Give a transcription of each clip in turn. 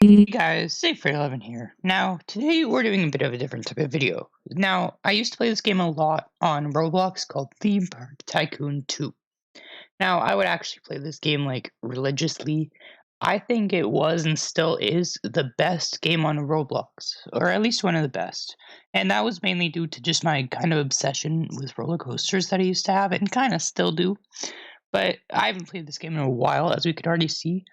Hey guys, Safe11 here. Now, today we're doing a bit of a different type of video. Now, I used to play this game a lot on Roblox called Theme Park Tycoon 2. Now, I would actually play this game like religiously. I think it was and still is the best game on Roblox, or at least one of the best. And that was mainly due to just my kind of obsession with roller coasters that I used to have and kind of still do. But I haven't played this game in a while, as we could already see.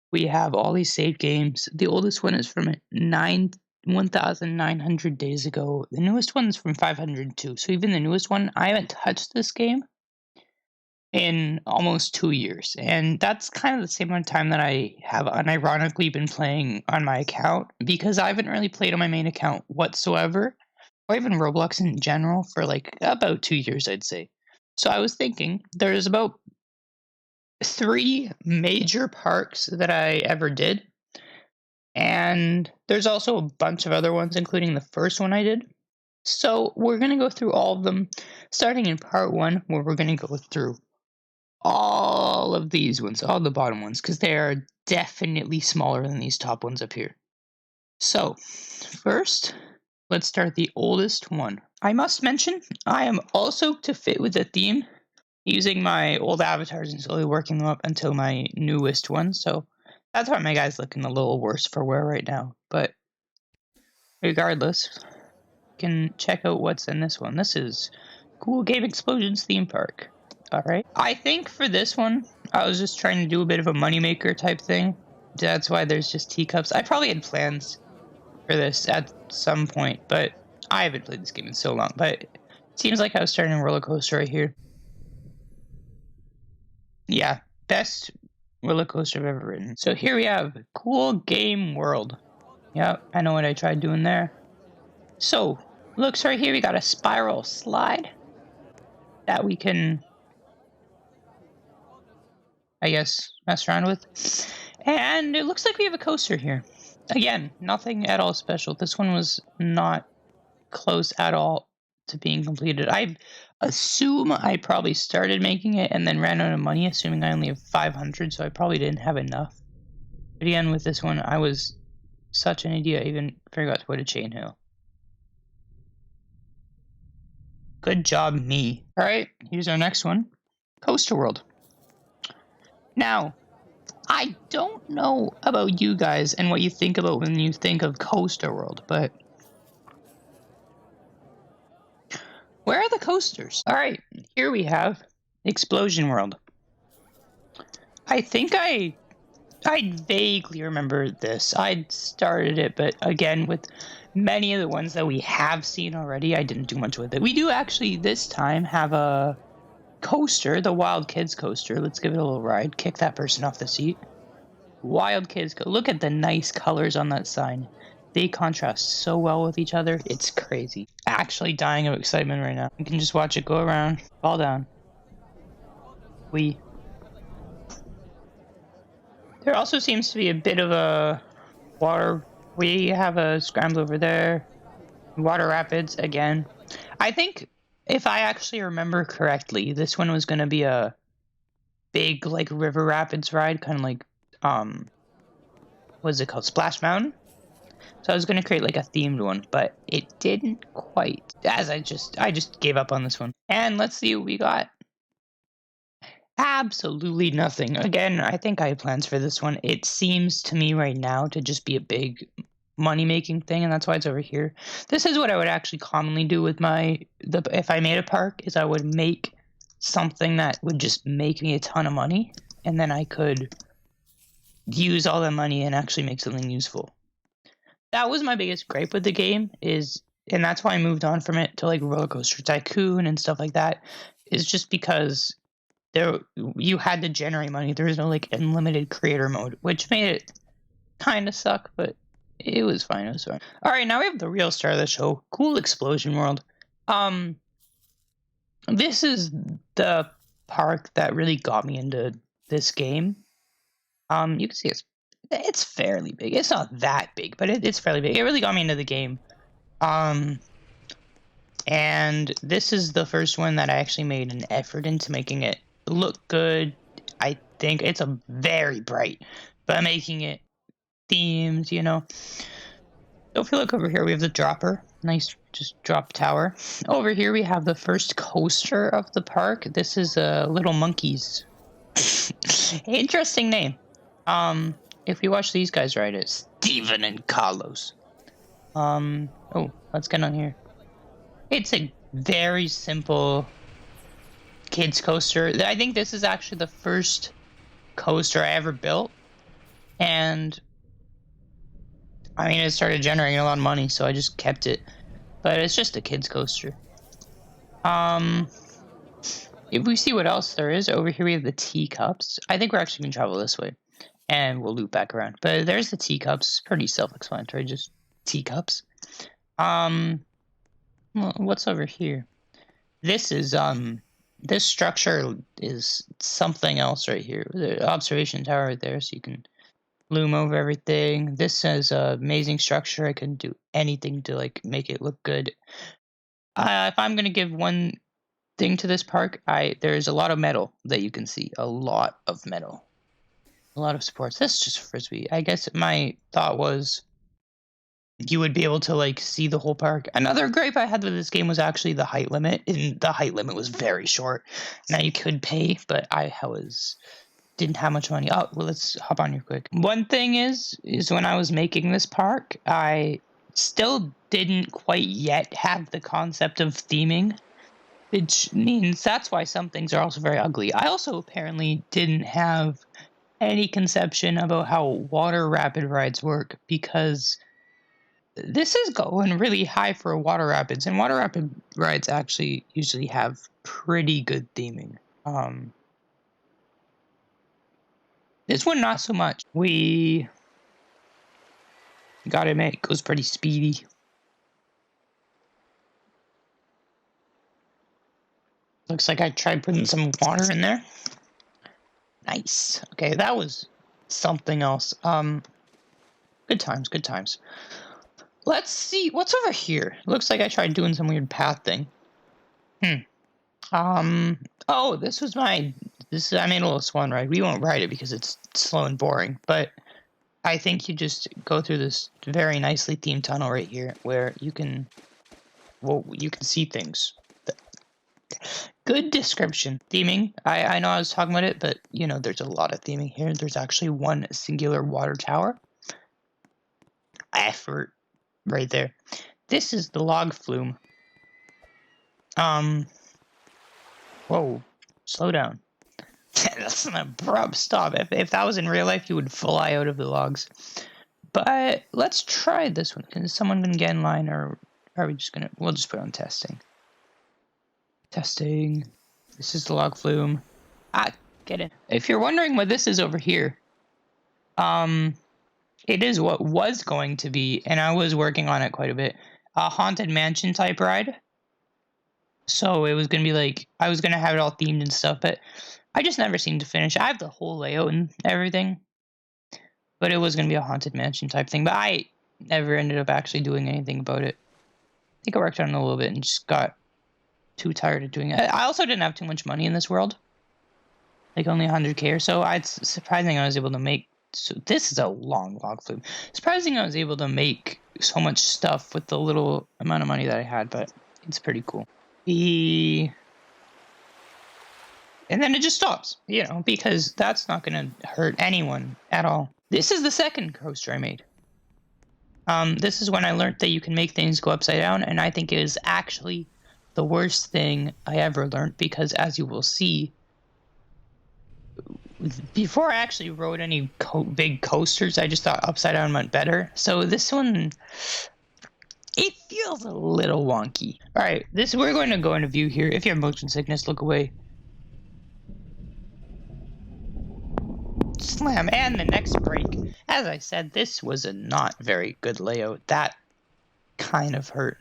We have all these saved games. The oldest one is from 1,900 days ago. The newest one is from 502. So even the newest one, I haven't touched this game in almost 2 years. And that's kind of the same amount of time that I have unironically been playing on my account, because I haven't really played on my main account whatsoever, or even Roblox in general, for like about 2 years, I'd say. So I was thinking there's about 3 major parks that I ever did. And there's also a bunch of other ones, including the first one I did. So we're going to go through all of them, starting in part 1, where we're going to go through all of these ones, all the bottom ones, because they are definitely smaller than these top ones up here. So, first, let's start the oldest one. I must mention, I am also to fit with the theme, using my old avatars and slowly working them up until my newest one, so that's why my guy's looking a little worse for wear right now. But regardless, you can check out what's in this one. This is Cool Game Explosions Theme Park. Alright. I think for this one, I was just trying to do a bit of a moneymaker type thing. That's why there's just teacups. I probably had plans for this at some point, but I haven't played this game in so long. But it seems like I was starting a roller coaster right here. Yeah, best roller coaster I've ever ridden. So here we have Cool Game World. Yep, I know what I tried doing there. So, looks right here, we got a spiral slide that we can, I guess, mess around with. And it looks like we have a coaster here. Again, nothing at all special. This one was not close at all to being completed. I assume I probably started making it and then ran out of money, assuming I only have 500, so I probably didn't have enough. But again, with this one, I was such an idiot, I even forgot to put a chain hill. Good job, me. Alright, here's our next one. Coaster World. Now, I don't know about you guys and what you think about when you think of Coaster World, but where are the coasters? Alright, here we have Explosion World. I think I vaguely remember this. I started it, but again, with many of the ones that we have seen already, I didn't do much with it. We do actually this time have a coaster, the Wild Kids coaster. Let's give it a little ride. Kick that person off the seat. Wild Kids, look at the nice colors on that sign. They contrast so well with each other. It's crazy. Actually dying of excitement right now. You can just watch it go around, fall down. There also seems to be a bit of a water. We have a scramble over there. Water rapids again. I think if I actually remember correctly, this one was going to be a big like river rapids ride, kind of like what's it called, Splash Mountain. So I was going to create like a themed one, but it didn't quite, as I just gave up on this one. And let's see what we got. Absolutely nothing. Again, I think I have plans for this one. It seems to me right now to just be a big money-making thing, and that's why it's over here. This is what I would actually commonly do with if I made a park, is I would make something that would just make me a ton of money, and then I could use all that money and actually make something useful. That was my biggest gripe with the game, and that's why I moved on from it to like Roller Coaster Tycoon and stuff like that, is just because you had to generate money. There was no like unlimited creator mode, which made it kind of suck, but it was fine. It was fine. All right, now we have the real star of the show, Cool Explosion World. This is the park that really got me into this game. You can see it's fairly big. It's not that big, but it's fairly big. It really got me into the game. And this is the first one that I actually made an effort into making it look good. I think it's a very bright, but making it themes, you know. So if you look over here, we have the dropper. Nice, just drop tower. Over here, we have the first coaster of the park. This is Little Monkeys. Interesting name. If you watch these guys ride it, Steven and Carlos. Oh, let's get on here. It's a very simple kids coaster. I think this is actually the first coaster I ever built, and I mean, it started generating a lot of money, so I just kept it. But it's just a kids coaster. If we see what else there is, over here we have the teacups. I think we're actually going to travel this way, and we'll loop back around. But there's the teacups. Pretty self-explanatory, just teacups. Well, what's over here? This is, this structure is something else right here. The observation tower right there, so you can loom over everything. This is an amazing structure. I couldn't do anything to, like, make it look good. If I'm going to give one thing to this park, there's a lot of metal that you can see. A lot of metal. A lot of supports. This is just Frisbee. I guess my thought was you would be able to, like, see the whole park. Another gripe I had with this game was actually the height limit. And the height limit was very short. Now you could pay, but I didn't have much money. Oh, well, let's hop on here quick. One thing is when I was making this park, I still didn't quite yet have the concept of theming, which means that's why some things are also very ugly. I also apparently didn't have any conception about how water rapid rides work, because this is going really high for water rapids, and water rapid rides actually usually have pretty good theming. This one, not so much. We gotta admit, it goes pretty speedy. Looks like I tried putting some water in there. Nice. Okay, that was something else. Good times, good times. Let's see, what's over here? Looks like I tried doing some weird path thing. Oh, I made a little swan ride. We won't ride it because it's slow and boring, but I think you just go through this very nicely themed tunnel right here where you can see things. Good description. Theming. I know I was talking about it, but, you know, there's a lot of theming here. There's actually one singular water tower. Effort right there. This is the log flume. Whoa. Slow down. That's an abrupt stop. If that was in real life, you would fly out of the logs. But let's try this one. Is someone going to get in line, or are we just going to... We'll just put on testing. Testing. This is the log flume. Get in. If you're wondering what this is over here, it is what was going to be, and I was working on it quite a bit, a Haunted Mansion type ride. So it was going to be like, I was going to have it all themed and stuff, but I just never seemed to finish. I have the whole layout and everything, but it was going to be a Haunted Mansion type thing, but I never ended up actually doing anything about it. I think I worked on it a little bit and just got too tired of doing it. I also didn't have too much money in this world, like only 100k or so. It's surprising I was able to make, so this is a long log flume. Surprising I was able to make so much stuff with the little amount of money that I had, but it's pretty cool. And then it just stops, you know, because that's not going to hurt anyone at all. This is the second coaster I made. This is when I learned that you can make things go upside down, and I think it is actually the worst thing I ever learned, because as you will see, before I actually rode any big coasters, I just thought upside down went better. So this one, it feels a little wonky. All right, we're going to go into view here. If you have motion sickness, look away. Slam, and the next break. As I said, this was a not very good layout. That kind of hurt.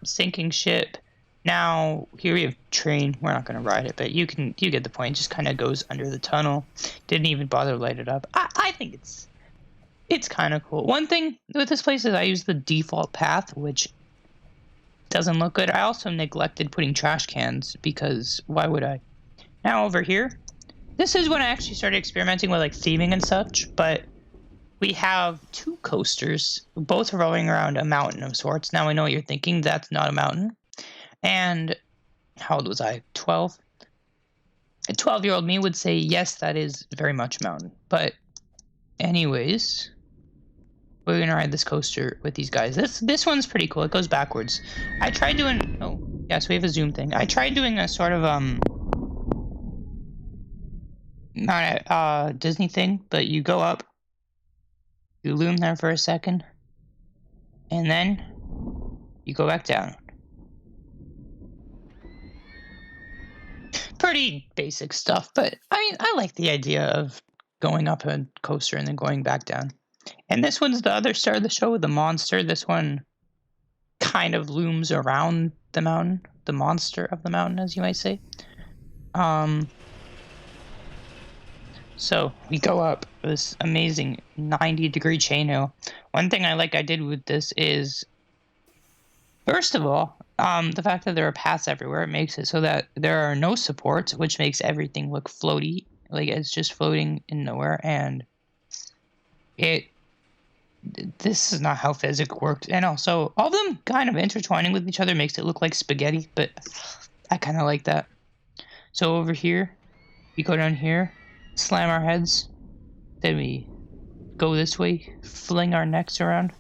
Sinking ship. Now, here we have train. We're not going to ride it, but you get the point. It just kind of goes under the tunnel. Didn't even bother to light it up. I think it's kind of cool. One thing with this place is I use the default path, which doesn't look good. I also neglected putting trash cans, because why would I? Now over here, this is when I actually started experimenting with like theming and such, but we have two coasters, both rolling around a mountain of sorts. Now I know what you're thinking. That's not a mountain. And how old was I? 12? A 12-year-old me would say, yes, that is very much a mountain. But anyways, we're going to ride this coaster with these guys. This one's pretty cool. It goes backwards. I tried doing... Oh, yes, we have a zoom thing. I tried doing a sort of... not a Disney thing, but you go up, you loom there for a second, and then you go back down. Pretty basic stuff, but I mean, I like the idea of going up a coaster and then going back down. And this one's the other star of the show, the monster. This one kind of looms around the mountain, the monster of the mountain, as you might say. So we go up this amazing 90-degree chainmail. One thing I did with this is, first of all, the fact that there are paths everywhere, it makes it so that there are no supports, which makes everything look floaty, like it's just floating in nowhere. And this is not how physics works. And also, all of them kind of intertwining with each other makes it look like spaghetti, but I kind of like that. So over here, we go down here, slam our heads, then we go this way, fling our necks around,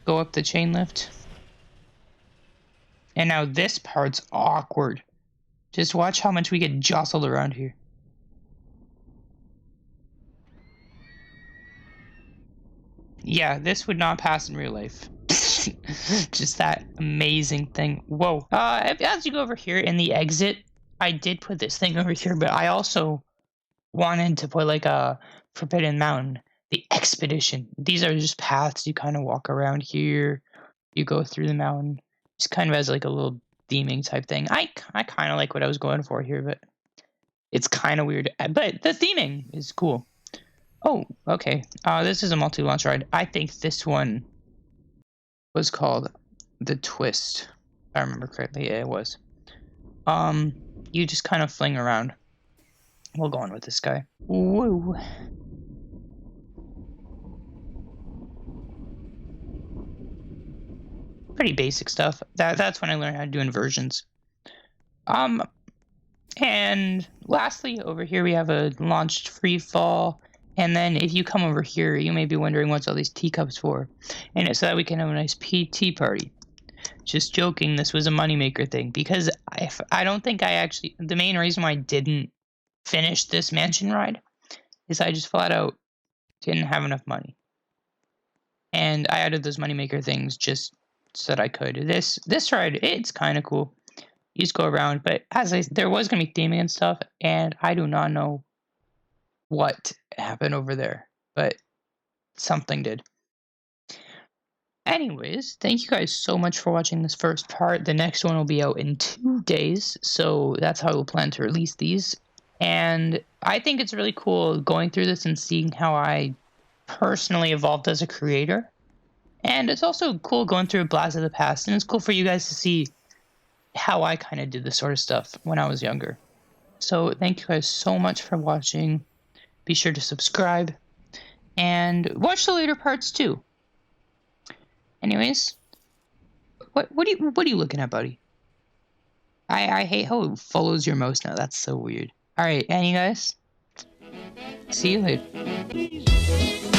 go up the chain lift. And now this part's awkward. Just watch how much we get jostled around here. Yeah, this would not pass in real life. Just that amazing thing. Whoa. As you go over here in the exit, I did put this thing over here, but I also wanted to put like a Forbidden Mountain, the Expedition. These are just paths you kind of walk around here. You go through the mountain. Just kind of as like a little theming type thing. I kind of like what I was going for here, but it's kind of weird. But the theming is cool. Oh, okay. This is a multi-launch ride. I think this one was called the Twist. If I remember correctly, yeah, it was. You just kind of fling around. We'll go on with this guy. Whoa. Pretty basic stuff. That's when I learned how to do inversions. And lastly, over here we have a launched free fall. And then if you come over here, you may be wondering what's all these teacups for. And it's so that we can have a nice tea party. Just joking, this was a moneymaker thing. Because I don't think I actually... The main reason why I didn't finish this mansion ride is I just flat out didn't have enough money. And I added those moneymaker things just so that I could. This ride, it's kind of cool. You just go around, but there was going to be theming and stuff, and I do not know what happened over there, but something did. Anyways, thank you guys so much for watching this first part. The next one will be out in 2 days, so that's how we'll plan to release these. And I think it's really cool going through this and seeing how I personally evolved as a creator. And it's also cool going through a blast of the past, and it's cool for you guys to see how I kind of did this sort of stuff when I was younger. So thank you guys so much for watching. Be sure to subscribe and watch the later parts too. Anyways, what are you looking at, buddy? I hate how it follows your mouse now. That's so weird. All right, and you guys, see you later.